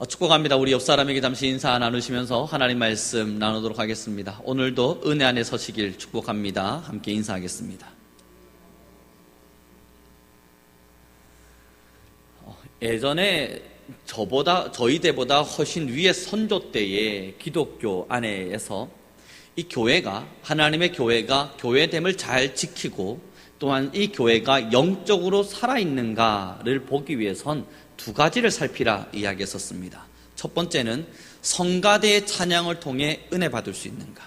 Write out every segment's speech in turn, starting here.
축복합니다. 우리 옆 사람에게 잠시 인사 나누시면서 하나님 말씀 나누도록 하겠습니다. 오늘도 은혜 안에 서시길 축복합니다. 함께 인사하겠습니다. 예전에 저희 때보다 훨씬 위의 선조 때의 기독교 안에서 이 교회가, 하나님의 교회가 교회됨을 잘 지키고 또한 이 교회가 영적으로 살아있는가를 보기 위해선 두 가지를 살피라 이야기했었습니다. 첫 번째는 성가대의 찬양을 통해 은혜 받을 수 있는가.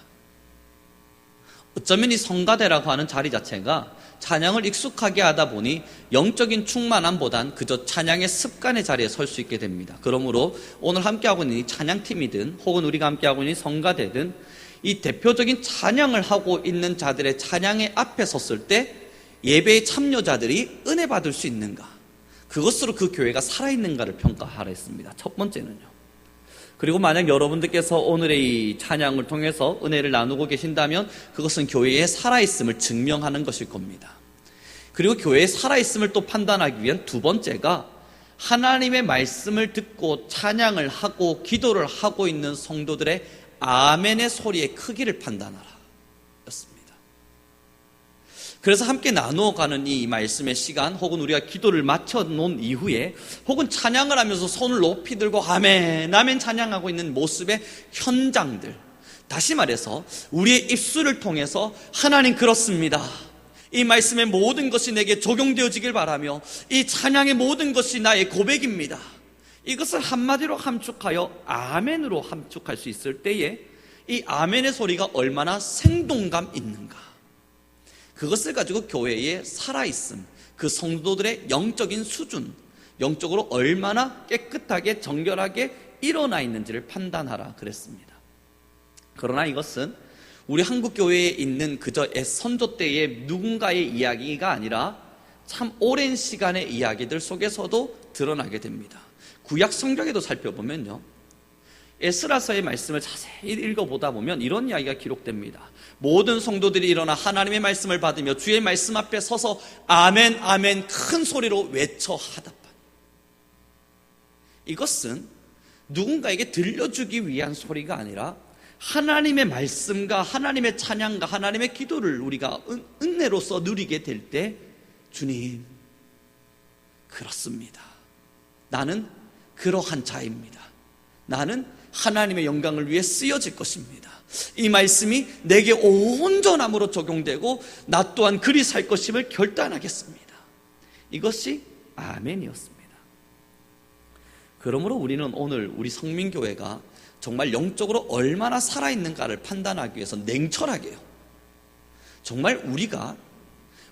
어쩌면 이 성가대라고 하는 자리 자체가 찬양을 익숙하게 하다 보니 영적인 충만함보단 그저 찬양의 습관의 자리에 설 수 있게 됩니다. 그러므로 오늘 함께하고 있는 이 찬양팀이든 혹은 우리가 함께하고 있는 이 성가대든 이 대표적인 찬양을 하고 있는 자들의 찬양의 앞에 섰을 때 예배의 참여자들이 은혜 받을 수 있는가, 그것으로 그 교회가 살아있는가를 평가하라 했습니다. 첫 번째는요. 그리고 만약 여러분들께서 오늘의 이 찬양을 통해서 은혜를 나누고 계신다면 그것은 교회의 살아있음을 증명하는 것일 겁니다. 그리고 교회의 살아있음을 또 판단하기 위한 두 번째가 하나님의 말씀을 듣고 찬양을 하고 기도를 하고 있는 성도들의 아멘의 소리의 크기를 판단하라 였습니다. 그래서 함께 나누어가는 이 말씀의 시간, 혹은 우리가 기도를 마쳐놓은 이후에 혹은 찬양을 하면서 손을 높이 들고 아멘 아멘 찬양하고 있는 모습의 현장들, 다시 말해서 우리의 입술을 통해서 하나님 그렇습니다, 이 말씀의 모든 것이 내게 적용되어지길 바라며 이 찬양의 모든 것이 나의 고백입니다, 이것을 한마디로 함축하여 아멘으로 함축할 수 있을 때에 이 아멘의 소리가 얼마나 생동감 있는가, 그것을 가지고 교회의 살아있음, 그 성도들의 영적인 수준, 영적으로 얼마나 깨끗하게 정결하게 일어나 있는지를 판단하라 그랬습니다. 그러나 이것은 우리 한국교회에 있는 그저 선조 때의 누군가의 이야기가 아니라 참 오랜 시간의 이야기들 속에서도 드러나게 됩니다. 구약 성경에도 살펴보면요, 에스라서의 말씀을 자세히 읽어보다 보면 이런 이야기가 기록됩니다. 모든 성도들이 일어나 하나님의 말씀을 받으며 주의 말씀 앞에 서서 아멘 아멘 큰 소리로 외쳐 하답다. 이것은 누군가에게 들려주기 위한 소리가 아니라 하나님의 말씀과 하나님의 찬양과 하나님의 기도를 우리가 은혜로서 누리게 될 때, 주님 그렇습니다, 나는 그러한 자입니다, 나는 하나님의 영광을 위해 쓰여질 것입니다, 이 말씀이 내게 온전함으로 적용되고 나 또한 그리 살 것임을 결단하겠습니다, 이것이 아멘이었습니다. 그러므로 우리는 오늘 우리 성민교회가 정말 영적으로 얼마나 살아있는가를 판단하기 위해서 냉철하게요, 정말 우리가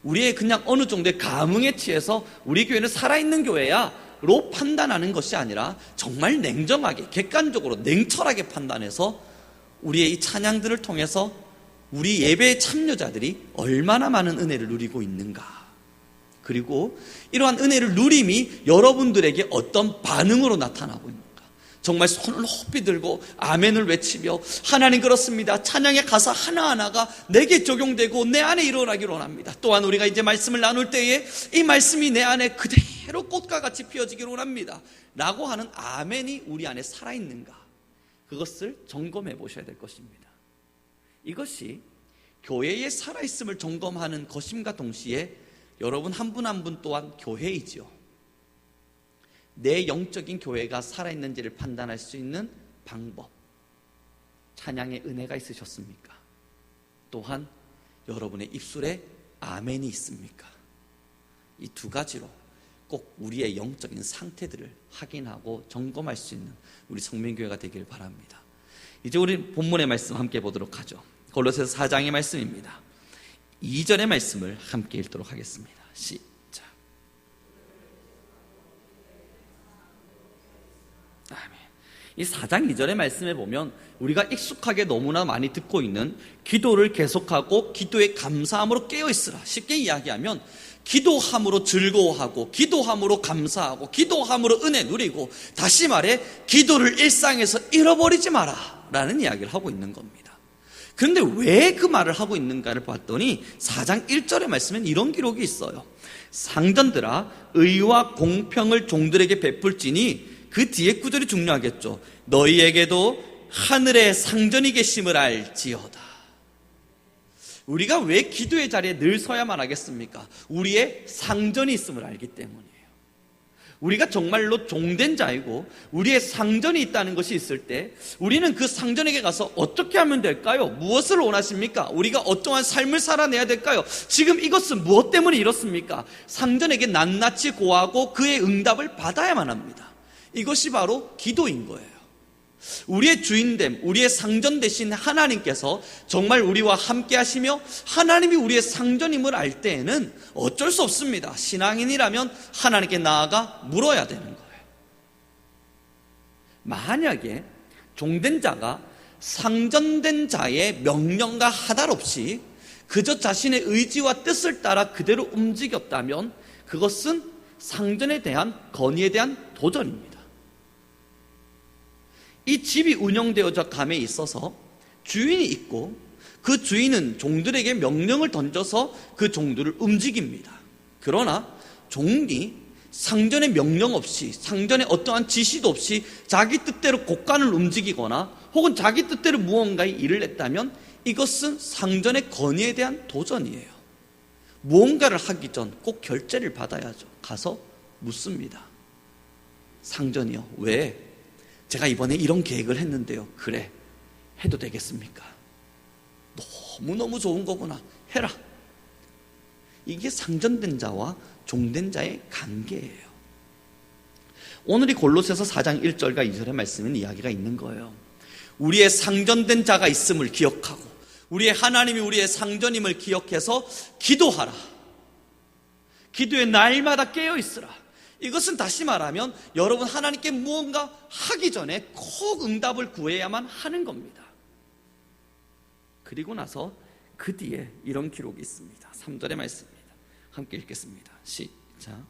우리의 그냥 어느 정도의 감흥에 취해서 우리 교회는 살아있는 교회야 로 판단하는 것이 아니라 정말 냉정하게, 객관적으로 냉철하게 판단해서 우리의 이 찬양들을 통해서 우리 예배의 참여자들이 얼마나 많은 은혜를 누리고 있는가, 그리고 이러한 은혜를 누림이 여러분들에게 어떤 반응으로 나타나고 있는가, 정말 손을 높이 들고 아멘을 외치며 하나님 그렇습니다, 찬양의 가사 하나하나가 내게 적용되고 내 안에 일어나기를 원합니다, 또한 우리가 이제 말씀을 나눌 때에 이 말씀이 내 안에 그대로 꽃과 같이 피어지기를 원합니다 라고 하는 아멘이 우리 안에 살아있는가, 그것을 점검해 보셔야 될 것입니다. 이것이 교회의 살아있음을 점검하는 것임과 동시에 여러분 한 분 한 분 또한 교회이죠. 내 영적인 교회가 살아있는지를 판단할 수 있는 방법, 찬양의 은혜가 있으셨습니까? 또한 여러분의 입술에 아멘이 있습니까? 이 두 가지로 꼭 우리의 영적인 상태들을 확인하고 점검할 수 있는 우리 성민교회가 되길 바랍니다. 이제 우리 본문의 말씀 함께 보도록 하죠. 골로새서 4장의 말씀입니다. 2절의 말씀을 함께 읽도록 하겠습니다. 시작. 아멘. 이 4장 2절의 말씀에 보면 우리가 익숙하게 너무나 많이 듣고 있는 기도를 계속하고 기도에 감사함으로 깨어있으라, 쉽게 이야기하면 기도함으로 즐거워하고 기도함으로 감사하고 기도함으로 은혜 누리고, 다시 말해 기도를 일상에서 잃어버리지 마라 라는 이야기를 하고 있는 겁니다. 그런데 왜 그 말을 하고 있는가를 봤더니 4장 1절의 말씀엔 이런 기록이 있어요. 상전들아, 의와 공평을 종들에게 베풀지니 그 뒤에 구절이 중요하겠죠. 너희에게도 하늘의 상전이 계심을 알지어다. 우리가 왜 기도의 자리에 늘 서야만 하겠습니까? 우리의 상전이 있음을 알기 때문이에요. 우리가 정말로 종된 자이고 우리의 상전이 있다는 것이 있을 때 우리는 그 상전에게 가서 어떻게 하면 될까요? 무엇을 원하십니까? 우리가 어떠한 삶을 살아내야 될까요? 지금 이것은 무엇 때문에 이렇습니까? 상전에게 낱낱이 고하고 그의 응답을 받아야만 합니다. 이것이 바로 기도인 거예요. 우리의 주인됨, 우리의 상전 되신 하나님께서 정말 우리와 함께 하시며 하나님이 우리의 상전임을 알 때에는 어쩔 수 없습니다. 신앙인이라면 하나님께 나아가 물어야 되는 거예요. 만약에 종된 자가 상전된 자의 명령과 하달 없이 그저 자신의 의지와 뜻을 따라 그대로 움직였다면 그것은 상전에 대한 건의에 대한 도전입니다. 이 집이 운영되어져 감에 있어서 주인이 있고 그 주인은 종들에게 명령을 던져서 그 종들을 움직입니다. 그러나 종이 상전의 명령 없이 상전의 어떠한 지시도 없이 자기 뜻대로 곳간을 움직이거나 혹은 자기 뜻대로 무언가의 일을 했다면 이것은 상전의 건의에 대한 도전이에요. 무언가를 하기 전 꼭 결재를 받아야죠. 가서 묻습니다. 상전이요, 왜? 제가 이번에 이런 계획을 했는데요. 그래, 해도 되겠습니까? 너무너무 좋은 거구나. 해라. 이게 상전된 자와 종된 자의 관계예요. 오늘 이 골로새서 4장 1절과 2절의 말씀은 이야기가 있는 거예요. 우리의 상전된 자가 있음을 기억하고 우리의 하나님이 우리의 상전임을 기억해서 기도하라. 기도에 날마다 깨어있으라. 이것은 다시 말하면 여러분 하나님께 무언가 하기 전에 꼭 응답을 구해야만 하는 겁니다. 그리고 나서 그 뒤에 이런 기록이 있습니다. 3절의 말씀입니다. 함께 읽겠습니다. 시작.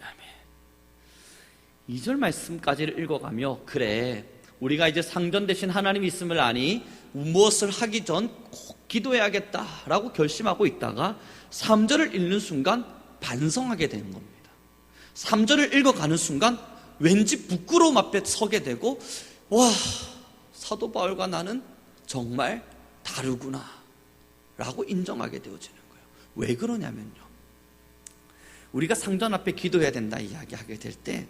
아멘. 2절 말씀까지를 읽어가며 그래, 우리가 이제 상전 되신 하나님이 있음을 아니 무엇을 하기 전 꼭 기도해야겠다라고 결심하고 있다가 3절을 읽는 순간 반성하게 되는 겁니다. 3절을 읽어가는 순간 왠지 부끄러움 앞에 서게 되고, 와, 사도 바울과 나는 정말 다르구나 라고 인정하게 되어지는 거예요. 왜 그러냐면요, 우리가 상전 앞에 기도해야 된다 이야기하게 될 때,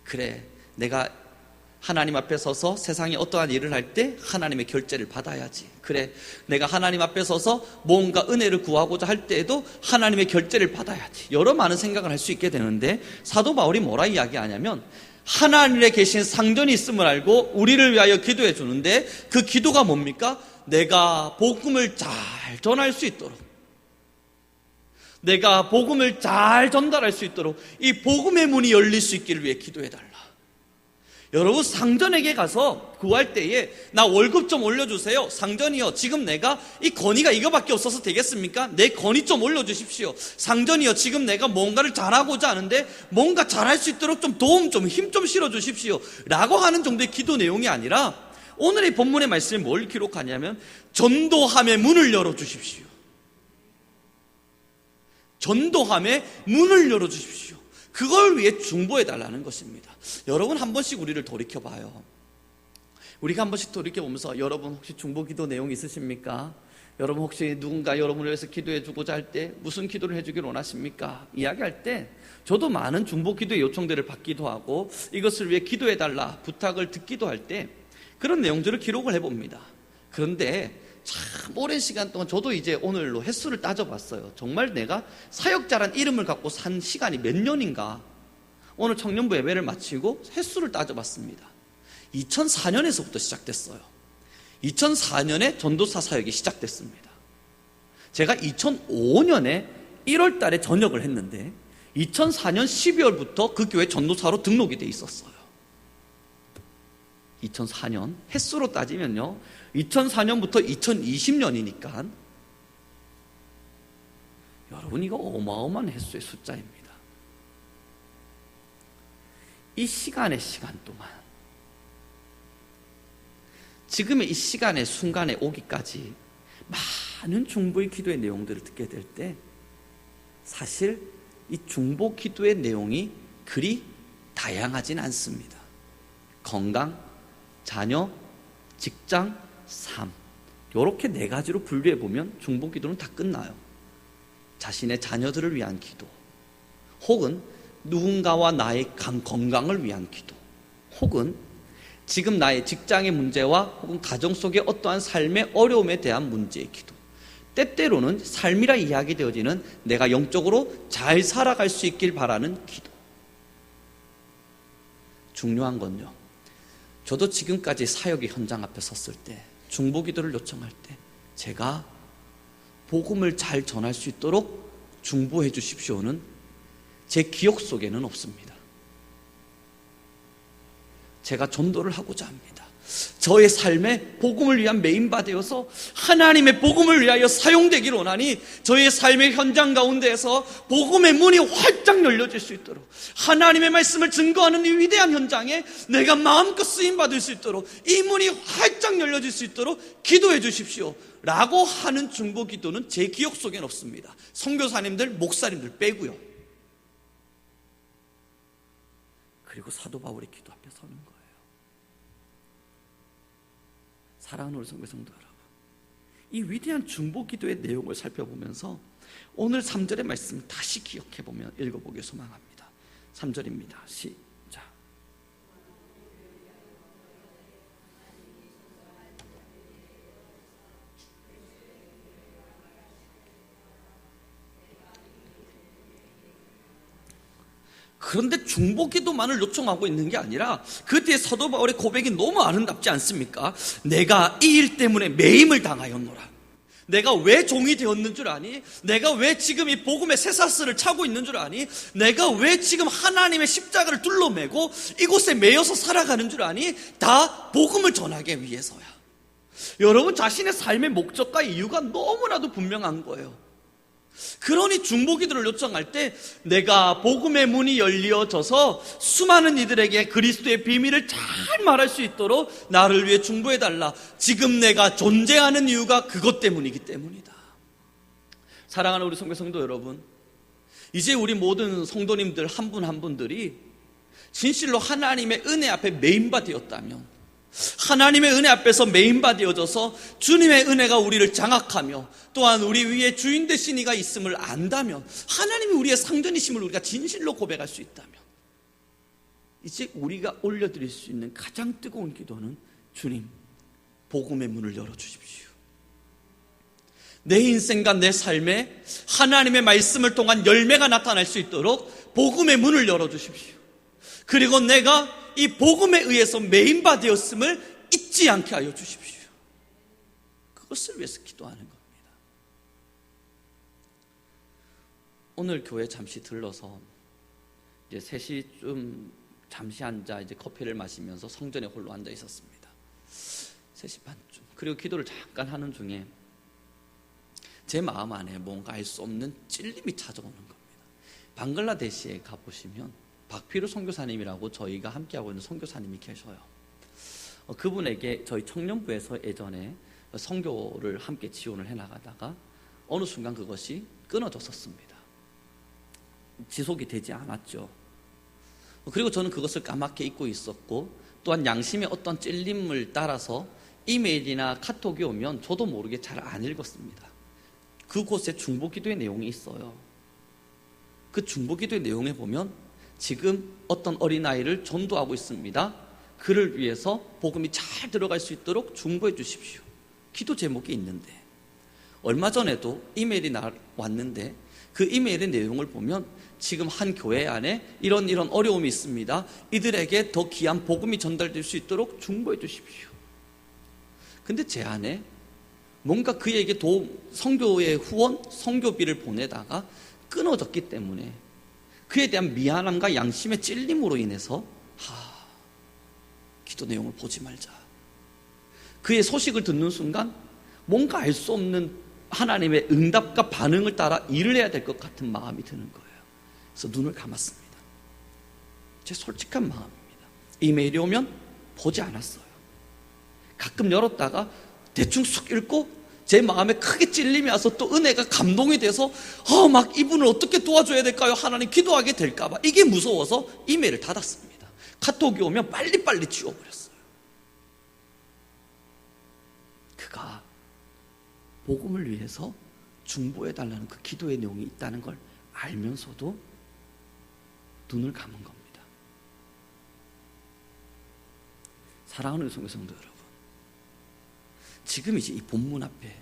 그래, 내가 하나님 앞에 서서 세상에 어떠한 일을 할 때 하나님의 결재를 받아야지. 그래, 내가 하나님 앞에 서서 뭔가 은혜를 구하고자 할 때에도 하나님의 결재를 받아야지. 여러 많은 생각을 할 수 있게 되는데 사도 바울이 뭐라 이야기하냐면, 하나님에 계신 상전이 있음을 알고 우리를 위하여 기도해 주는데 그 기도가 뭡니까? 내가 복음을 잘 전할 수 있도록, 내가 복음을 잘 전달할 수 있도록 이 복음의 문이 열릴 수 있기를 위해 기도해달라. 여러분, 상전에게 가서 구할 때에 나 월급 좀 올려주세요. 상전이요, 지금 내가 이 건의가 이거밖에 없어서 되겠습니까? 내 건의 좀 올려주십시오. 상전이요, 지금 내가 뭔가를 잘하고자 하는데 뭔가 잘할 수 있도록 좀 도움 좀, 힘 좀 실어주십시오 라고 하는 정도의 기도 내용이 아니라 오늘의 본문의 말씀이 뭘 기록하냐면 전도함의 문을 열어주십시오. 전도함의 문을 열어주십시오. 그걸 위해 중보해달라는 것입니다. 여러분, 한 번씩 우리를 돌이켜봐요. 우리가 한 번씩 돌이켜보면서 여러분 혹시 중보기도 내용 있으십니까? 여러분 혹시 누군가 여러분을 위해서 기도해주고자 할 때 무슨 기도를 해주길 원하십니까? 이야기할 때 저도 많은 중보기도의 요청들을 받기도 하고 이것을 위해 기도해달라 부탁을 듣기도 할 때 그런 내용들을 기록을 해봅니다. 그런데 참 오랜 시간 동안 저도 이제 오늘로 횟수를 따져봤어요. 정말 내가 사역자란 이름을 갖고 산 시간이 몇 년인가. 오늘 청년부 예배를 마치고 횟수를 따져봤습니다. 2004년에서부터 시작됐어요. 2004년에 전도사 사역이 시작됐습니다. 제가 2005년에 1월 달에 전역을 했는데 2004년 12월부터 그 교회 전도사로 등록이 돼 있었어요. 2004년 횟수로 따지면요, 2004년부터 2020년이니까 여러분, 이거 어마어마한 횟수의 숫자입니다. 이 시간의 시간 동안 지금의 이 시간의 순간에 오기까지 많은 중보의 기도의 내용들을 듣게 될 때 사실 이 중보 기도의 내용이 그리 다양하진 않습니다. 건강, 자녀, 직장, 삶, 이렇게 네 가지로 분류해 보면 중보 기도는 다 끝나요. 자신의 자녀들을 위한 기도, 혹은 누군가와 나의 건강을 위한 기도, 혹은 지금 나의 직장의 문제와 혹은 가정 속의 어떠한 삶의 어려움에 대한 문제의 기도, 때때로는 삶이라 이야기되어지는 내가 영적으로 잘 살아갈 수 있길 바라는 기도. 중요한 건요, 저도 지금까지 사역의 현장 앞에 섰을 때, 중보 기도를 요청할 때 제가 복음을 잘 전할 수 있도록 중보해 주십시오는 제 기억 속에는 없습니다. 제가 전도를 하고자 합니다. 저의 삶에 복음을 위한 메인바되어서 하나님의 복음을 위하여 사용되기를 원하니 저의 삶의 현장 가운데에서 복음의 문이 활짝 열려질 수 있도록, 하나님의 말씀을 증거하는 이 위대한 현장에 내가 마음껏 쓰임받을 수 있도록, 이 문이 활짝 열려질 수 있도록 기도해 주십시오 라고 하는 중보 기도는 제 기억 속엔 없습니다. 선교사님들, 목사님들 빼고요. 그리고 사도 바울의 기도 앞에 서는 거예요. 사랑하는 우리 선교 성도 여러분, 이 위대한 중보 기도의 내용을 살펴보면서 오늘 3절의 말씀을 다시 기억해보면 읽어보길 소망합니다. 3절입니다. 시작. 그런데 중보 기도만을 요청하고 있는 게 아니라 그 뒤에 사도 바울의 고백이 너무 아름답지 않습니까? 내가 이 일 때문에 매임을 당하였노라. 내가 왜 종이 되었는 줄 아니? 내가 왜 지금 이 복음의 쇠사슬을 차고 있는 줄 아니? 내가 왜 지금 하나님의 십자가를 둘러매고 이곳에 매여서 살아가는 줄 아니? 다 복음을 전하기 위해서야. 여러분, 자신의 삶의 목적과 이유가 너무나도 분명한 거예요. 그러니 중보 기도를 요청할 때 내가 복음의 문이 열려져서 수많은 이들에게 그리스도의 비밀을 잘 말할 수 있도록 나를 위해 중보해달라. 지금 내가 존재하는 이유가 그것 때문이기 때문이다. 사랑하는 우리 선교 성도 여러분, 이제 우리 모든 성도님들 한 분 한 분들이 진실로 하나님의 은혜 앞에 메인바 되었다면, 하나님의 은혜 앞에서 메인바 되어져서 주님의 은혜가 우리를 장악하며 또한 우리 위에 주인 되신 이가 있음을 안다면, 하나님이 우리의 상전이심을 우리가 진실로 고백할 수 있다면, 이제 우리가 올려드릴 수 있는 가장 뜨거운 기도는 주님, 복음의 문을 열어주십시오. 내 인생과 내 삶에 하나님의 말씀을 통한 열매가 나타날 수 있도록 복음의 문을 열어주십시오. 그리고 내가 이 복음에 의해서 메인바 되었음을 잊지 않게 하여 주십시오. 그것을 위해서 기도하는 겁니다. 오늘 교회 잠시 들러서 이제 3시쯤 잠시 앉아 이제 커피를 마시면서 성전에 홀로 앉아 있었습니다. 3시 반쯤. 그리고 기도를 잠깐 하는 중에 제 마음 안에 뭔가 알 수 없는 찔림이 찾아오는 겁니다. 방글라데시에 가보시면 박피루 선교사님이라고 저희가 함께하고 있는 선교사님이 계셔요. 그분에게 저희 청년부에서 예전에 선교를 함께 지원을 해나가다가 어느 순간 그것이 끊어졌었습니다. 지속이 되지 않았죠. 그리고 저는 그것을 까맣게 잊고 있었고, 또한 양심의 어떤 찔림을 따라서 이메일이나 카톡이 오면 저도 모르게 잘 안 읽었습니다. 그곳에 중보기도의 내용이 있어요. 그 중보기도의 내용에 보면 지금 어떤 어린아이를 전도하고 있습니다. 그를 위해서 복음이 잘 들어갈 수 있도록 중보해 주십시오. 기도 제목이 있는데, 얼마 전에도 이메일이 왔는데 그 이메일의 내용을 보면 지금 한 교회 안에 이런 어려움이 있습니다. 이들에게 더 귀한 복음이 전달될 수 있도록 중보해 주십시오. 근데 제 안에 뭔가 그에게 선교의 후원, 선교비를 보내다가 끊어졌기 때문에 그에 대한 미안함과 양심의 찔림으로 인해서 기도 내용을 보지 말자. 그의 소식을 듣는 순간 뭔가 알 수 없는 하나님의 응답과 반응을 따라 일을 해야 될 것 같은 마음이 드는 거예요. 그래서 눈을 감았습니다. 제 솔직한 마음입니다. 이메일이 오면 보지 않았어요. 가끔 열었다가 대충 쑥 읽고 제 마음에 크게 찔림이 와서 또 은혜가 감동이 돼서 막 이분을 어떻게 도와줘야 될까요? 하나님 기도하게 될까봐 이게 무서워서 이메일을 닫았습니다. 카톡이 오면 빨리빨리 지워버렸어요. 그가 복음을 위해서 중보해달라는 그 기도의 내용이 있다는 걸 알면서도 눈을 감은 겁니다. 사랑하는 성도 여러분, 지금 이제 이 본문 앞에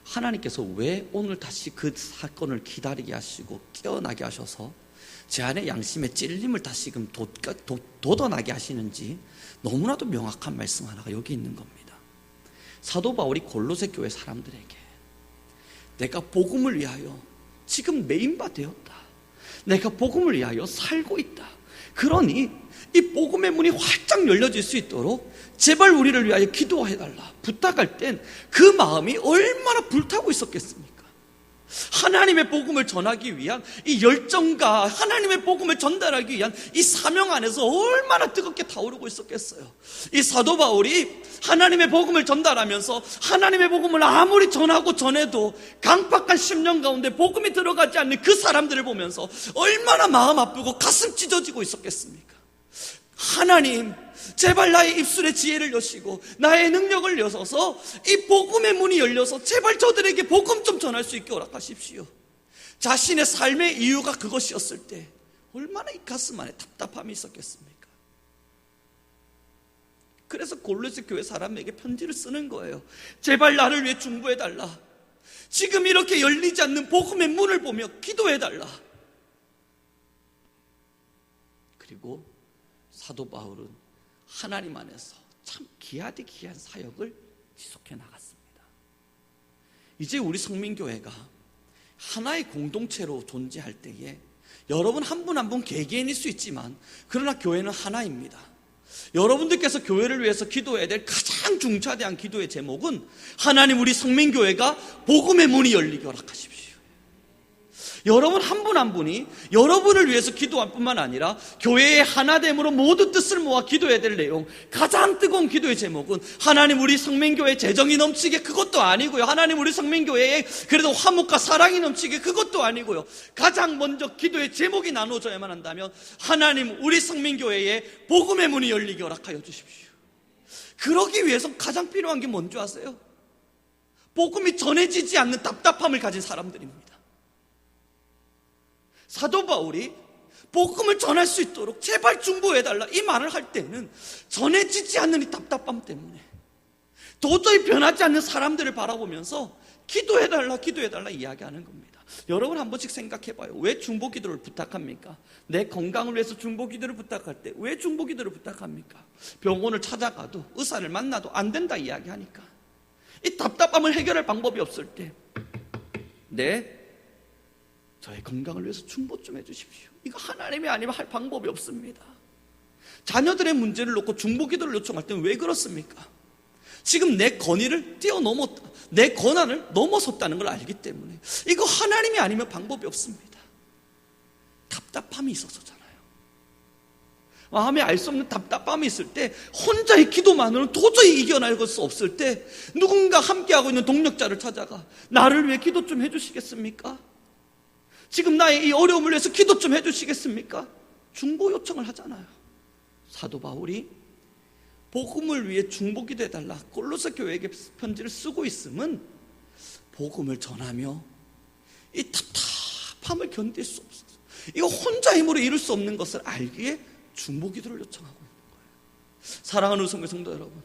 하나님께서 왜 오늘 다시 그 사건을 기다리게 하시고 깨어나게 하셔서 제 안에 양심의 찔림을 다시금 돋아나게 하시는지 너무나도 명확한 말씀 하나가 여기 있는 겁니다. 사도 바울이 골로새 교회 사람들에게 내가 복음을 위하여 지금 메인바 되었다, 내가 복음을 위하여 살고 있다, 그러니 이 복음의 문이 활짝 열려질 수 있도록 제발 우리를 위하여 기도해달라 부탁할 땐 그 마음이 얼마나 불타고 있었겠습니까? 하나님의 복음을 전하기 위한 이 열정과 하나님의 복음을 전달하기 위한 이 사명 안에서 얼마나 뜨겁게 타오르고 있었겠어요. 이 사도 바울이 하나님의 복음을 전달하면서 하나님의 복음을 아무리 전하고 전해도 강팍한 심령 가운데 복음이 들어가지 않는 그 사람들을 보면서 얼마나 마음 아프고 가슴 찢어지고 있었겠습니까? 하나님, 제발 나의 입술의 지혜를 여시고 나의 능력을 여셔서 이 복음의 문이 열려서 제발 저들에게 복음 좀 전할 수 있게 허락하십시오. 자신의 삶의 이유가 그것이었을 때 얼마나 이 가슴 안에 답답함이 있었겠습니까? 그래서 골로새 교회 사람에게 편지를 쓰는 거예요. 제발 나를 위해 중보해달라. 지금 이렇게 열리지 않는 복음의 문을 보며 기도해달라. 그리고 사도 바울은 하나님 안에서 참 귀하디 귀한 사역을 지속해 나갔습니다. 이제 우리 성민교회가 하나의 공동체로 존재할 때에 여러분 한 분 한 분 개개인일 수 있지만 그러나 교회는 하나입니다. 여러분들께서 교회를 위해서 기도해야 될 가장 중차대한 기도의 제목은 하나님 우리 성민교회가 복음의 문이 열리게 허락하십시오. 여러분 한 분 한 분이 여러분을 위해서 기도할 뿐만 아니라 교회의 하나됨으로 모두 뜻을 모아 기도해야 될 내용, 가장 뜨거운 기도의 제목은 하나님 우리 성민교회 재정이 넘치게, 그것도 아니고요. 하나님 우리 성민교회에 그래도 화목과 사랑이 넘치게, 그것도 아니고요. 가장 먼저 기도의 제목이 나눠져야만 한다면 하나님 우리 성민교회에 복음의 문이 열리게 허락하여 주십시오. 그러기 위해서 가장 필요한 게 뭔지 아세요? 복음이 전해지지 않는 답답함을 가진 사람들입니다. 사도 바울이 복음을 전할 수 있도록 제발 중보해달라 이 말을 할 때는 전해지지 않는 이 답답함 때문에 도저히 변하지 않는 사람들을 바라보면서 기도해달라 기도해달라 이야기하는 겁니다. 여러분 한 번씩 생각해봐요. 왜 중보기도를 부탁합니까? 내 건강을 위해서 중보기도를 부탁할 때 왜 중보기도를 부탁합니까? 병원을 찾아가도 의사를 만나도 안 된다 이야기하니까. 이 답답함을 해결할 방법이 없을 때 저의 건강을 위해서 중보 좀 해주십시오. 이거 하나님이 아니면 할 방법이 없습니다. 자녀들의 문제를 놓고 중보기도를 요청할 때는 왜 그렇습니까? 지금 내 권위를 뛰어넘었다, 내 권한을 넘어섰다는 걸 알기 때문에 이거 하나님이 아니면 방법이 없습니다. 답답함이 있어서잖아요. 마음에 알 수 없는 답답함이 있을 때 혼자의 기도만으로는 도저히 이겨낼 수 없을 때 누군가 함께하고 있는 동력자를 찾아가 나를 위해 기도 좀 해주시겠습니까? 지금 나의 이 어려움을 위해서 기도 좀 해주시겠습니까? 중보 요청을 하잖아요. 사도 바울이 복음을 위해 중보기도 해달라 골로새 교회에게 편지를 쓰고 있음은 복음을 전하며 이 답답함을 견딜 수 없어서 이거 혼자 힘으로 이룰 수 없는 것을 알기에 중보기도를 요청하고 있는 거예요. 사랑하는 성도 여러분,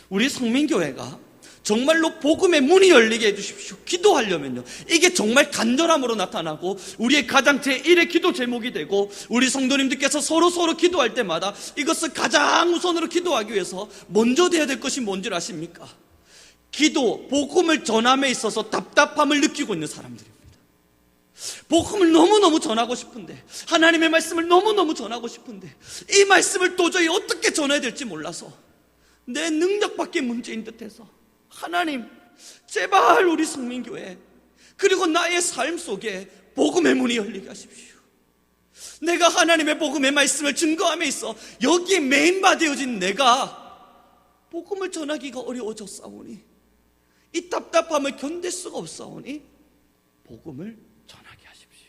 우리 성민교회가 정말로 복음의 문이 열리게 해주십시오. 기도하려면요, 이게 정말 간절함으로 나타나고 우리의 가장 제1의 기도 제목이 되고 우리 성도님들께서 서로 기도할 때마다 이것을 가장 우선으로 기도하기 위해서 먼저 돼야 될 것이 뭔지 아십니까? 기도, 복음을 전함에 있어서 답답함을 느끼고 있는 사람들입니다. 복음을 너무너무 전하고 싶은데, 하나님의 말씀을 너무너무 전하고 싶은데 이 말씀을 도저히 어떻게 전해야 될지 몰라서 내 능력밖에 문제인 듯해서 하나님 제발 우리 성민교회 그리고 나의 삶 속에 복음의 문이 열리게 하십시오. 내가 하나님의 복음의 말씀을 증거함에 있어 여기에 메인바 되어진 내가 복음을 전하기가 어려워졌사오니, 이 답답함을 견딜 수가 없사오니 복음을 전하게 하십시오.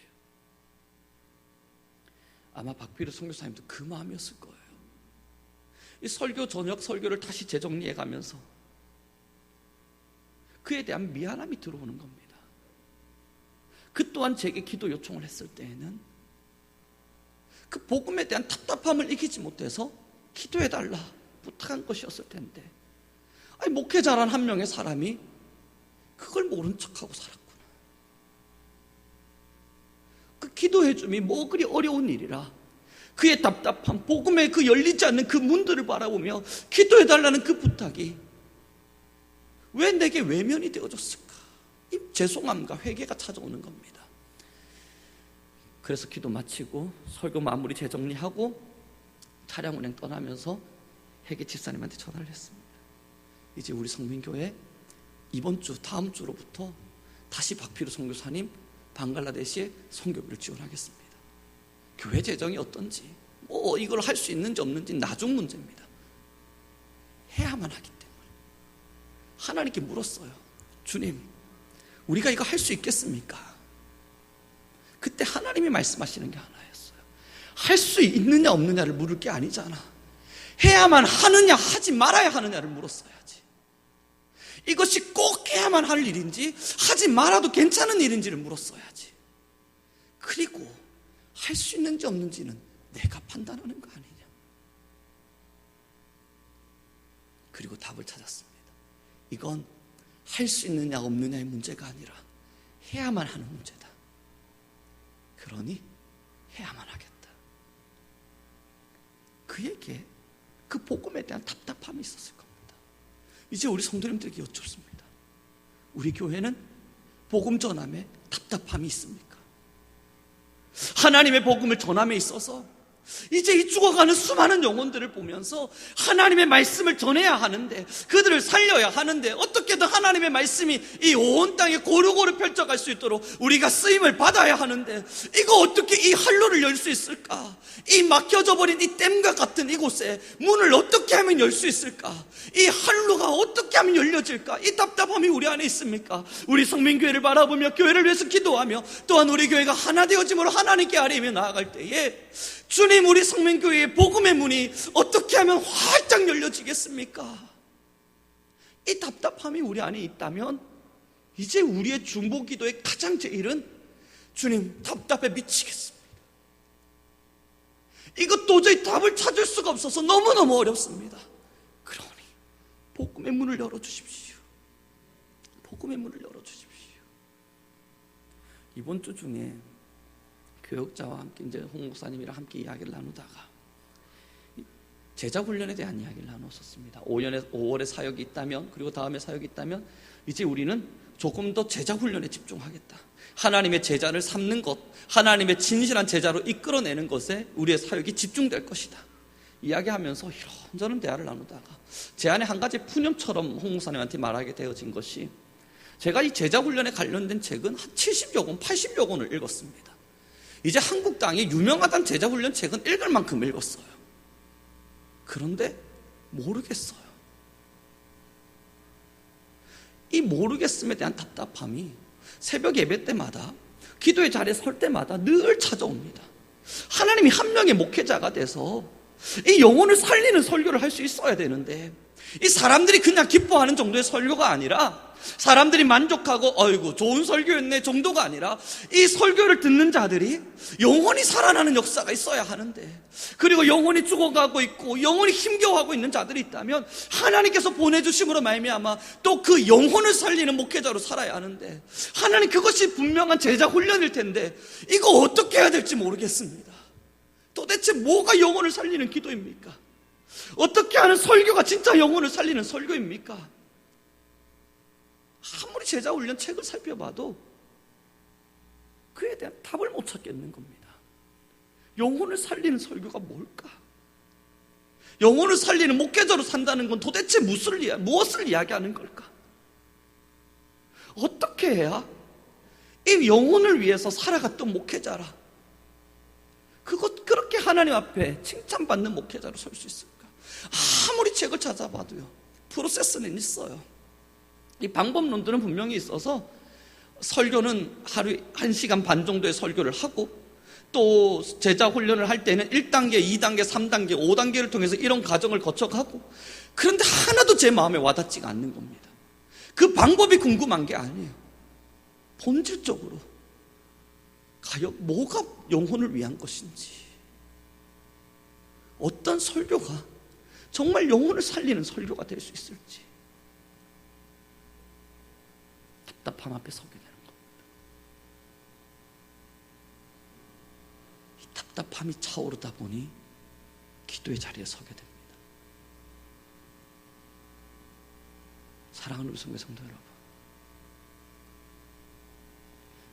아마 박필우 선교사님도 그 마음이었을 거예요. 이 설교 저녁 설교를 다시 재정리해 가면서 그에 대한 미안함이 들어오는 겁니다. 그 또한 제게 기도 요청을 했을 때에는 그 복음에 대한 답답함을 이기지 못해서 기도해달라 부탁한 것이었을 텐데, 아니 목회자란 한 명의 사람이 그걸 모른 척하고 살았구나. 그 기도해줌이 뭐 그리 어려운 일이라 그의 답답함, 복음에 그 열리지 않는 그 문들을 바라보며 기도해달라는 그 부탁이 왜 내게 외면이 되어졌을까? 이 죄송함과 회개가 찾아오는 겁니다. 그래서 기도 마치고 설교 마무리 재정리하고 차량 운행 떠나면서 회계 집사님한테 전화를 했습니다. 이제 우리 성민교회 이번 주 다음 주로부터 다시 박필우 선교사님 방글라데시에 선교비를 지원하겠습니다. 교회 재정이 어떤지 뭐 이걸 할 수 있는지 없는지 나중 문제입니다. 해야만 하기 때문에 하나님께 물었어요. 주님, 우리가 이거 할 수 있겠습니까? 그때 하나님이 말씀하시는 게 하나였어요. 할 수 있느냐 없느냐를 물을 게 아니잖아. 해야만 하느냐 하지 말아야 하느냐를 물었어야지. 이것이 꼭 해야만 할 일인지 하지 말아도 괜찮은 일인지를 물었어야지. 그리고 할 수 있는지 없는지는 내가 판단하는 거 아니냐. 그리고 답을 찾았습니다. 이건 할 수 있느냐 없느냐의 문제가 아니라 해야만 하는 문제다. 그러니 해야만 하겠다. 그에게 그 복음에 대한 답답함이 있었을 겁니다. 이제 우리 성도님들에게 여쭙습니다. 우리 교회는 복음 전함에 답답함이 있습니까? 하나님의 복음을 전함에 있어서 이제 이 죽어가는 수많은 영혼들을 보면서 하나님의 말씀을 전해야 하는데, 그들을 살려야 하는데, 어떻게든 하나님의 말씀이 이 온 땅에 고루고루 펼쳐갈 수 있도록 우리가 쓰임을 받아야 하는데, 이거 어떻게 이 활로를 열 수 있을까? 이 막혀져 버린 이 댐과 같은 이곳에 문을 어떻게 하면 열 수 있을까? 이 활로가 어떻게 하면 열려질까? 이 답답함이 우리 안에 있습니까? 우리 성민교회를 바라보며 교회를 위해서 기도하며 또한 우리 교회가 하나 되어짐으로 하나님께 아뢰며 나아갈 때에, 주님, 우리 성민교회의 복음의 문이 어떻게 하면 활짝 열려지겠습니까? 이 답답함이 우리 안에 있다면 이제 우리의 중보기도의 가장 제일은, 주님, 답답해 미치겠습니다. 이거 도저히 답을 찾을 수가 없어서 너무너무 어렵습니다. 그러니 복음의 문을 열어주십시오. 복음의 문을 열어주십시오. 이번 주 중에 교역자와 함께 이제 홍 목사님이랑 함께 이야기를 나누다가 제자 훈련에 대한 이야기를 나눴었습니다. 5월에 사역이 있다면, 그리고 다음에 사역이 있다면 이제 우리는 조금 더 제자 훈련에 집중하겠다. 하나님의 제자를 삼는 것, 하나님의 진실한 제자로 이끌어내는 것에 우리의 사역이 집중될 것이다. 이야기하면서 이런저런 대화를 나누다가 제 안에 한 가지 푸념처럼 홍 목사님한테 말하게 되어진 것이, 제가 이 제자 훈련에 관련된 책은 한 70여 권, 80여 권을 읽었습니다. 이제 한국 땅에 유명하다는 제자훈련 책은 읽을 만큼 읽었어요. 그런데 모르겠어요. 이 모르겠음에 대한 답답함이 새벽 예배 때마다, 기도의 자리에 설 때마다 늘 찾아옵니다. 하나님이 한 명의 목회자가 돼서 이 영혼을 살리는 설교를 할 수 있어야 되는데, 이 사람들이 그냥 기뻐하는 정도의 설교가 아니라, 사람들이 만족하고 어이구 좋은 설교였네 정도가 아니라, 이 설교를 듣는 자들이 영혼이 살아나는 역사가 있어야 하는데, 그리고 영혼이 죽어가고 있고 영혼이 힘겨워하고 있는 자들이 있다면 하나님께서 보내주심으로 말미암아 또 그 영혼을 살리는 목회자로 살아야 하는데, 하나님 그것이 분명한 제자 훈련일 텐데 이거 어떻게 해야 될지 모르겠습니다. 도대체 뭐가 영혼을 살리는 기도입니까? 어떻게 하는 설교가 진짜 영혼을 살리는 설교입니까? 아무리 제자훈련 책을 살펴봐도 그에 대한 답을 못 찾겠는 겁니다. 영혼을 살리는 설교가 뭘까? 영혼을 살리는 목회자로 산다는 건 도대체 무엇을 이야기하는 걸까? 어떻게 해야 이 영혼을 위해서 살아갔던 목회자라, 그렇게 하나님 앞에 칭찬받는 목회자로 설 수 있을까? 아무리 책을 찾아봐도요, 프로세스는 있어요. 이 방법론들은 분명히 있어서 설교는 하루에 1시간 반 정도의 설교를 하고 또 제자 훈련을 할 때는 1단계, 2단계, 3단계, 5단계를 통해서 이런 과정을 거쳐가고 그런데 하나도 제 마음에 와닿지가 않는 겁니다. 그 방법이 궁금한 게 아니에요. 본질적으로 과연 뭐가 영혼을 위한 것인지, 어떤 설교가 정말 영혼을 살리는 설교가 될 수 있을지 답답함 앞에 서게 되는 겁니다. 이 답답함이 차오르다 보니 기도의 자리에 서게 됩니다. 사랑하는 우리 성도 여러분,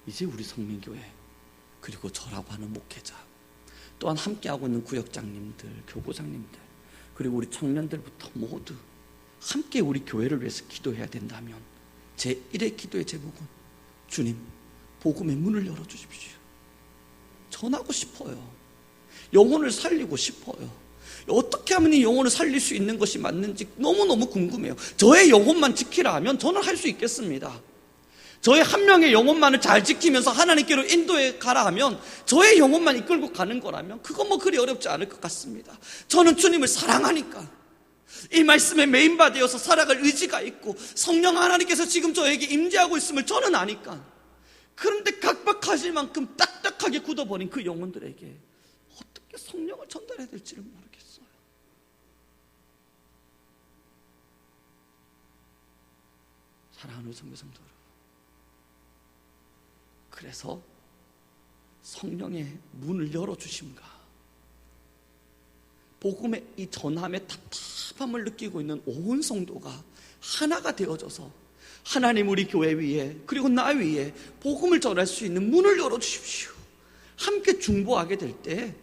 이제 우리 성민교회 그리고 저라고 하는 목회자, 또한 함께하고 있는 구역장님들, 교구장님들, 그리고 우리 청년들부터 모두 함께 우리 교회를 위해서 기도해야 된다면 제1의 기도의 제목은 주님, 복음의 문을 열어주십시오. 전하고 싶어요. 영혼을 살리고 싶어요. 어떻게 하면 이 영혼을 살릴 수 있는 것이 맞는지 너무너무 궁금해요. 저의 영혼만 지키라 하면 저는 할 수 있겠습니다. 저의 한 명의 영혼만을 잘 지키면서 하나님께로 인도해 가라 하면, 저의 영혼만 이끌고 가는 거라면 그건 뭐 그리 어렵지 않을 것 같습니다. 저는 주님을 사랑하니까, 이 말씀에 메인바되어서 살아갈 의지가 있고 성령 하나님께서 지금 저에게 임재하고 있음을 저는 아니까, 그런데 각박하실 만큼 딱딱하게 굳어버린 그 영혼들에게 어떻게 성령을 전달해야 될지를 모르겠어요. 사랑하는 성도 여러분, 그래서 성령의 문을 열어주심과 복음의 이 전함의 답답함을 느끼고 있는 온 성도가 하나가 되어져서 하나님 우리 교회 위에 그리고 나 위에 복음을 전할 수 있는 문을 열어주십시오. 함께 중보하게 될 때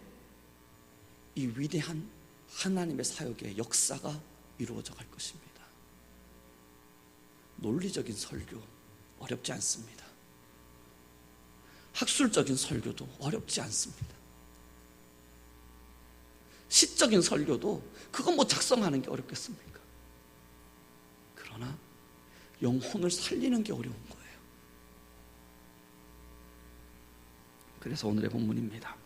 이 위대한 하나님의 사역의 역사가 이루어져 갈 것입니다. 논리적인 설교 어렵지 않습니다. 학술적인 설교도 어렵지 않습니다. 시적인 설교도 그건 뭐 작성하는 게 어렵겠습니까? 그러나 영혼을 살리는 게 어려운 거예요. 그래서 오늘의 본문입니다.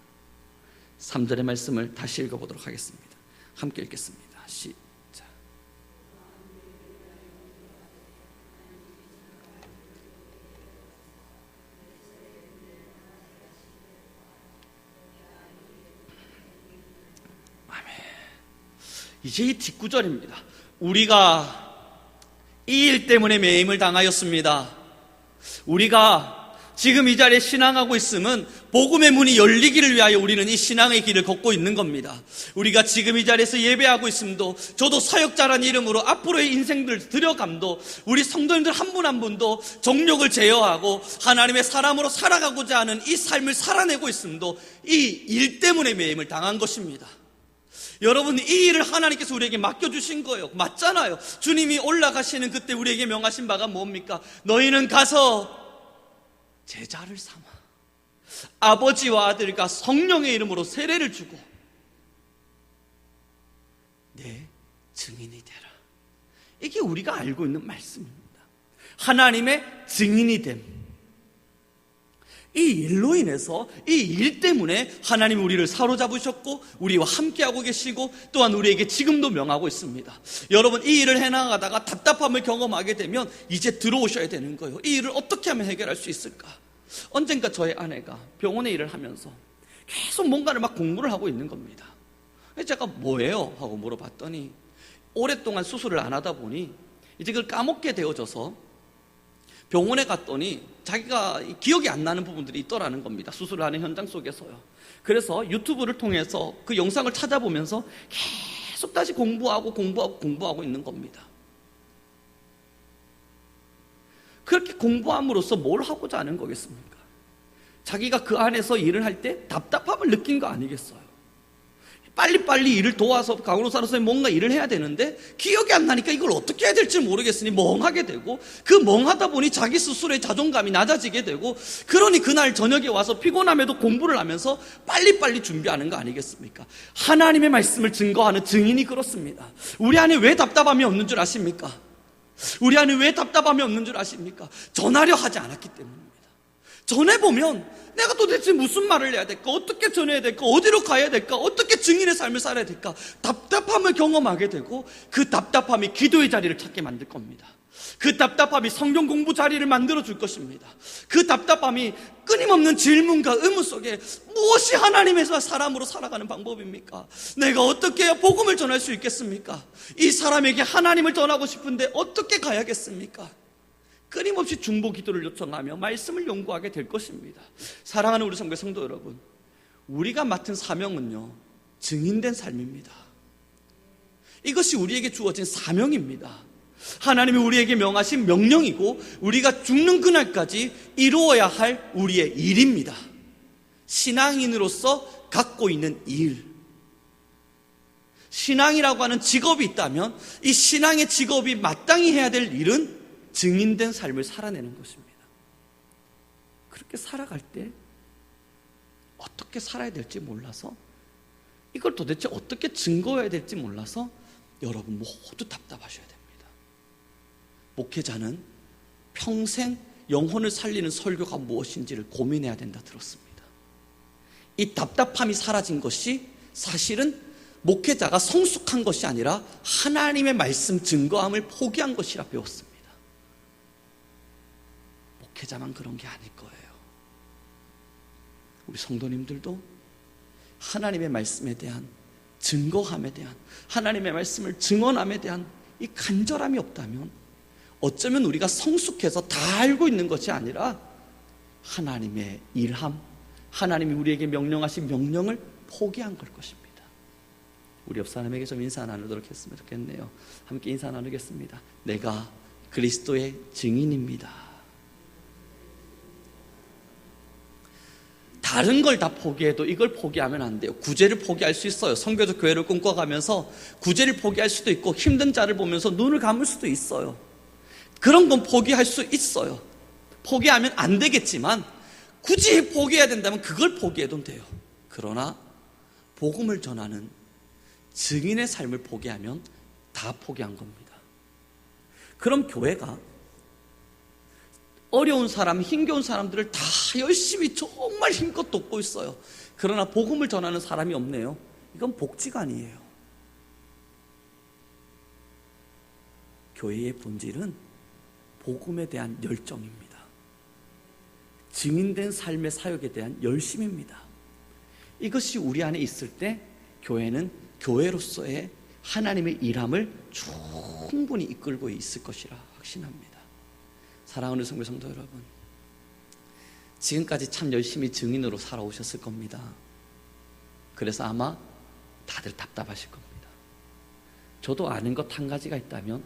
3절의 말씀을 다시 읽어보도록 하겠습니다. 함께 읽겠습니다. 시작. 이제 이 뒷구절입니다. 우리가 이 일 때문에 매임을 당하였습니다. 우리가 지금 이 자리에 신앙하고 있음은 복음의 문이 열리기를 위하여 우리는 이 신앙의 길을 걷고 있는 겁니다. 우리가 지금 이 자리에서 예배하고 있음도, 저도 사역자라는 이름으로 앞으로의 인생들을 들여감도, 우리 성도님들 한 분 한 분도 정욕을 제어하고 하나님의 사람으로 살아가고자 하는 이 삶을 살아내고 있음도 이 일 때문에 매임을 당한 것입니다. 여러분, 이 일을 하나님께서 우리에게 맡겨주신 거예요. 맞잖아요. 주님이 올라가시는 그때 우리에게 명하신 바가 뭡니까? 너희는 가서 제자를 삼아 아버지와 아들과 성령의 이름으로 세례를 주고 내 증인이 되라. 이게 우리가 알고 있는 말씀입니다. 하나님의 증인이 됨. 이 일로 인해서, 이 일 때문에 하나님이 우리를 사로잡으셨고 우리와 함께하고 계시고 또한 우리에게 지금도 명하고 있습니다. 여러분, 이 일을 해나가다가 답답함을 경험하게 되면 이제 들어오셔야 되는 거예요. 이 일을 어떻게 하면 해결할 수 있을까? 언젠가 저의 아내가 병원에 일을 하면서 계속 뭔가를 막 공부를 하고 있는 겁니다. 제가 뭐예요? 하고 물어봤더니 오랫동안 수술을 안 하다 보니 이제 그걸 까먹게 되어져서 병원에 갔더니 자기가 기억이 안 나는 부분들이 있더라는 겁니다. 수술을 하는 현장 속에서요. 그래서 유튜브를 통해서 그 영상을 찾아보면서 계속 다시 공부하고 있는 겁니다. 그렇게 공부함으로써 뭘 하고자 하는 거겠습니까? 자기가 그 안에서 일을 할 때 답답함을 느낀 거 아니겠어요? 빨리빨리 일을 도와서 간호사로서 뭔가 일을 해야 되는데 기억이 안 나니까 이걸 어떻게 해야 될지 모르겠으니 멍하게 되고, 그 멍하다 보니 자기 스스로의 자존감이 낮아지게 되고, 그러니 그날 저녁에 와서 피곤함에도 공부를 하면서 빨리빨리 준비하는 거 아니겠습니까? 하나님의 말씀을 증거하는 증인이 그렇습니다. 우리 안에 왜 답답함이 없는 줄 아십니까? 우리 안에 왜 답답함이 없는 줄 아십니까? 전하려 하지 않았기 때문입니다. 전해보면 내가 도대체 무슨 말을 해야 될까? 어떻게 전해야 될까? 어디로 가야 될까? 어떻게 증인의 삶을 살아야 될까? 답답함을 경험하게 되고, 그 답답함이 기도의 자리를 찾게 만들 겁니다. 그 답답함이 성경 공부 자리를 만들어 줄 것입니다. 그 답답함이 끊임없는 질문과 의문 속에 무엇이 하나님에서 사람으로 살아가는 방법입니까? 내가 어떻게 해야 복음을 전할 수 있겠습니까? 이 사람에게 하나님을 전하고 싶은데 어떻게 가야겠습니까? 끊임없이 중보 기도를 요청하며 말씀을 연구하게 될 것입니다. 사랑하는 우리 성도 성도 여러분, 우리가 맡은 사명은요, 증인된 삶입니다. 이것이 우리에게 주어진 사명입니다. 하나님이 우리에게 명하신 명령이고, 우리가 죽는 그날까지 이루어야 할 우리의 일입니다. 신앙인으로서 갖고 있는 일, 신앙이라고 하는 직업이 있다면 이 신앙의 직업이 마땅히 해야 될 일은 증인된 삶을 살아내는 것입니다. 그렇게 살아갈 때 어떻게 살아야 될지 몰라서, 이걸 도대체 어떻게 증거해야 될지 몰라서 여러분 모두 답답하셔야 됩니다. 목회자는 평생 영혼을 살리는 설교가 무엇인지를 고민해야 된다 들었습니다. 이 답답함이 사라진 것이 사실은 목회자가 성숙한 것이 아니라 하나님의 말씀 증거함을 포기한 것이라 배웠습니다. 목회자만 그런 게 아닐 거예요. 우리 성도님들도 하나님의 말씀에 대한 증거함에 대한, 하나님의 말씀을 증언함에 대한 이 간절함이 없다면 어쩌면 우리가 성숙해서 다 알고 있는 것이 아니라 하나님의 일함, 하나님이 우리에게 명령하신 명령을 포기한 걸 것입니다. 우리 옆 사람에게 좀 인사 나누도록 했으면 좋겠네요. 함께 인사 나누겠습니다. 내가 그리스도의 증인입니다. 다른 걸 다 포기해도 이걸 포기하면 안 돼요. 구제를 포기할 수 있어요. 선교적 교회를 꿈꿔가면서 구제를 포기할 수도 있고, 힘든 자를 보면서 눈을 감을 수도 있어요. 그런 건 포기할 수 있어요. 포기하면 안 되겠지만 굳이 포기해야 된다면 그걸 포기해도 돼요. 그러나 복음을 전하는 증인의 삶을 포기하면 다 포기한 겁니다. 그럼 교회가 어려운 사람, 힘겨운 사람들을 다 열심히 정말 힘껏 돕고 있어요. 그러나 복음을 전하는 사람이 없네요. 이건 복지가 아니에요. 교회의 본질은 복음에 대한 열정입니다. 증인된 삶의 사역에 대한 열심입니다. 이것이 우리 안에 있을 때 교회는 교회로서의 하나님의 일함을 충분히 이끌고 있을 것이라 확신합니다. 사랑하는 성도 성도 여러분, 지금까지 참 열심히 증인으로 살아오셨을 겁니다. 그래서 아마 다들 답답하실 겁니다. 저도 아는 것 한 가지가 있다면,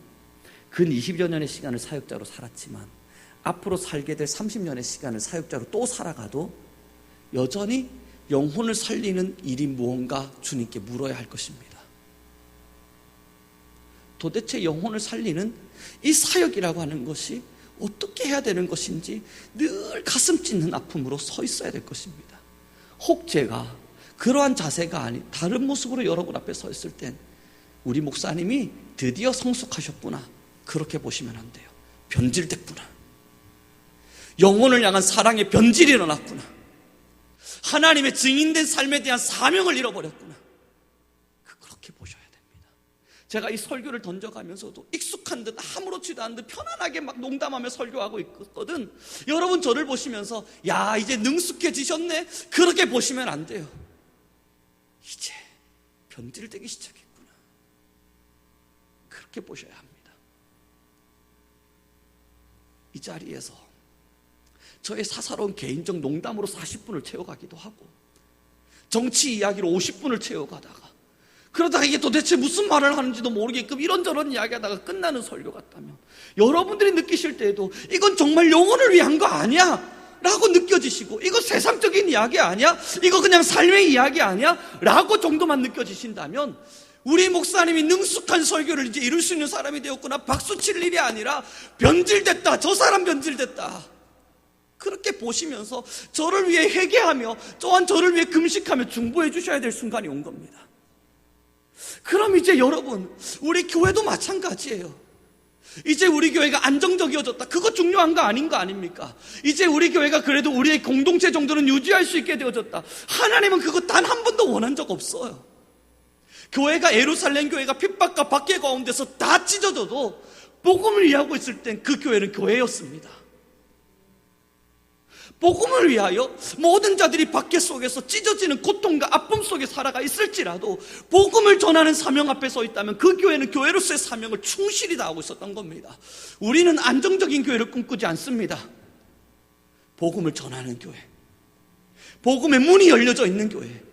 근 20여 년의 시간을 사역자로 살았지만 앞으로 살게 될 30년의 시간을 사역자로 또 살아가도 여전히 영혼을 살리는 일이 무언가 주님께 물어야 할 것입니다. 도대체 영혼을 살리는 이 사역이라고 하는 것이 어떻게 해야 되는 것인지 늘 가슴 찢는 아픔으로 서 있어야 될 것입니다. 혹 제가 그러한 자세가 아닌 다른 모습으로 여러분 앞에 서 있을 땐 우리 목사님이 드디어 성숙하셨구나, 그렇게 보시면 안 돼요. 변질됐구나. 영혼을 향한 사랑의 변질이 일어났구나. 하나님의 증인된 삶에 대한 사명을 잃어버렸구나. 그렇게 보셔야 됩니다. 제가 이 설교를 던져가면서도 익숙한 듯 아무렇지도 않은 듯 편안하게 막 농담하며 설교하고 있거든. 여러분 저를 보시면서 야, 이제 능숙해지셨네, 그렇게 보시면 안 돼요. 이제 변질되기 시작했구나, 그렇게 보셔야 합니다. 이 자리에서 저의 사사로운 개인적 농담으로 40분을 채워가기도 하고, 정치 이야기로 50분을 채워가다가, 그러다가 이게 도대체 무슨 말을 하는지도 모르게끔 이런저런 이야기하다가 끝나는 설교 같다면, 여러분들이 느끼실 때에도 이건 정말 영혼을 위한 거 아니야, 라고 느껴지시고, 이거 세상적인 이야기 아니야? 이거 그냥 삶의 이야기 아니야? 라고 정도만 느껴지신다면 우리 목사님이 능숙한 설교를 이제 이룰 수 있는 사람이 되었구나, 박수 칠 일이 아니라 변질됐다, 저 사람 변질됐다, 그렇게 보시면서 저를 위해 회개하며 또한 저를 위해 금식하며 중보해 주셔야 될 순간이 온 겁니다. 그럼 이제 여러분, 우리 교회도 마찬가지예요. 이제 우리 교회가 안정적이어졌다, 그거 중요한 거 아닌 거 아닙니까? 이제 우리 교회가 그래도 우리의 공동체 정도는 유지할 수 있게 되어졌다. 하나님은 그거 단 한 번도 원한 적 없어요. 교회가, 예루살렘 교회가 핍박과 박해 가운데서 다 찢어져도 복음을 위하고 있을 땐 그 교회는 교회였습니다. 복음을 위하여 모든 자들이 박해 속에서 찢어지는 고통과 아픔 속에 살아가 있을지라도 복음을 전하는 사명 앞에 서 있다면 그 교회는 교회로서의 사명을 충실히 다하고 있었던 겁니다. 우리는 안정적인 교회를 꿈꾸지 않습니다. 복음을 전하는 교회, 복음의 문이 열려져 있는 교회,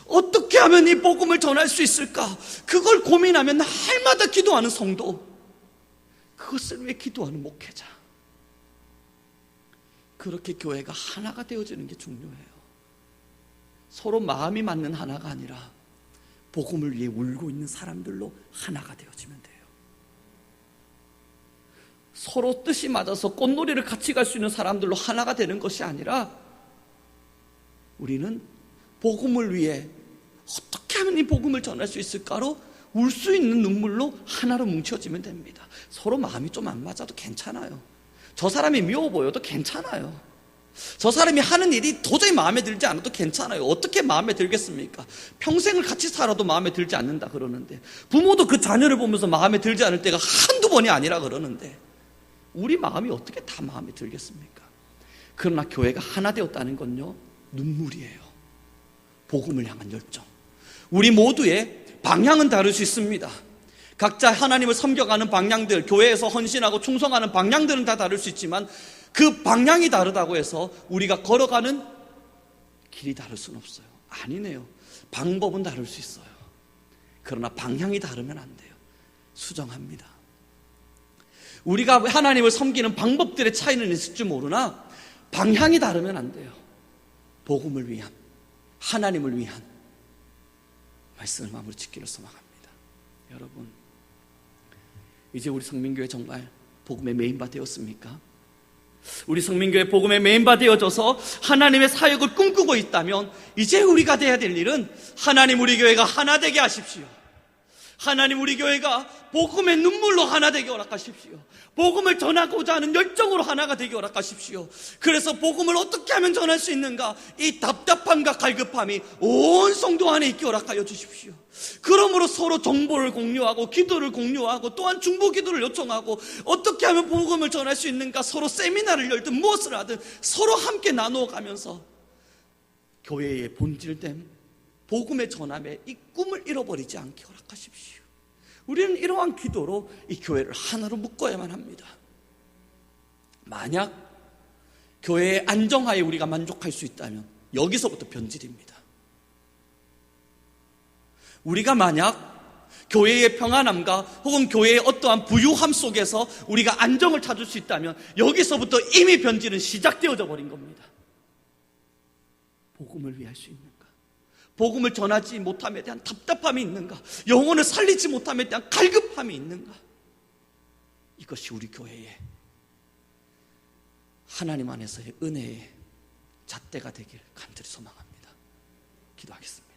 어떻게 하면 이 복음을 전할 수 있을까, 그걸 고민하면 날마다 기도하는 성도, 그것을 위해 기도하는 목회자, 그렇게 교회가 하나가 되어지는 게 중요해요. 서로 마음이 맞는 하나가 아니라 복음을 위해 울고 있는 사람들로 하나가 되어지면 돼요. 서로 뜻이 맞아서 꽃놀이를 같이 갈 수 있는 사람들로 하나가 되는 것이 아니라 우리는 복음을 위해 어떻게 하면 이 복음을 전할 수 있을까로 울 수 있는 눈물로 하나로 뭉쳐지면 됩니다. 서로 마음이 좀 안 맞아도 괜찮아요. 저 사람이 미워 보여도 괜찮아요. 저 사람이 하는 일이 도저히 마음에 들지 않아도 괜찮아요. 어떻게 마음에 들겠습니까? 평생을 같이 살아도 마음에 들지 않는다 그러는데, 부모도 그 자녀를 보면서 마음에 들지 않을 때가 한두 번이 아니라 그러는데, 우리 마음이 어떻게 다 마음에 들겠습니까? 그러나 교회가 하나 되었다는 건요, 눈물이에요. 복음을 향한 열정. 우리 모두의 방향은 다를 수 있습니다. 각자 하나님을 섬겨가는 방향들, 교회에서 헌신하고 충성하는 방향들은 다 다를 수 있지만 그 방향이 다르다고 해서 우리가 걸어가는 길이 다를 수는 없어요. 아니네요. 방법은 다를 수 있어요. 그러나 방향이 다르면 안 돼요. 수정합니다. 우리가 하나님을 섬기는 방법들의 차이는 있을지 모르나 방향이 다르면 안 돼요. 복음을 위한, 하나님을 위한 말씀을 마무리 짓기를 소망합니다. 여러분, 이제 우리 성민교회 정말 복음의 메인바 되었습니까? 우리 성민교회 복음의 메인바 되어져서 하나님의 사역을 꿈꾸고 있다면 이제 우리가 돼야 될 일은 하나님 우리 교회가 하나 되게 하십시오. 하나님 우리 교회가 복음의 눈물로 하나 되게 허락하십시오. 복음을 전하고자 하는 열정으로 하나가 되게 허락하십시오. 그래서 복음을 어떻게 하면 전할 수 있는가, 이 답답함과 갈급함이 온 성도 안에 있게 허락하여 주십시오. 그러므로 서로 정보를 공유하고 기도를 공유하고 또한 중보 기도를 요청하고 어떻게 하면 복음을 전할 수 있는가, 서로 세미나를 열든 무엇을 하든 서로 함께 나누어가면서 교회의 본질됨, 복음의 전함에 이 꿈을 잃어버리지 않게 허락하십시오. 우리는 이러한 기도로 이 교회를 하나로 묶어야만 합니다. 만약 교회의 안정하에 우리가 만족할 수 있다면 여기서부터 변질입니다. 우리가 만약 교회의 평안함과 혹은 교회의 어떠한 부유함 속에서 우리가 안정을 찾을 수 있다면 여기서부터 이미 변질은 시작되어져 버린 겁니다. 복음을 위할 수 있는가? 복음을 전하지 못함에 대한 답답함이 있는가? 영혼을 살리지 못함에 대한 갈급함이 있는가? 이것이 우리 교회의 하나님 안에서의 은혜의 잣대가 되길 간절히 소망합니다. 기도하겠습니다.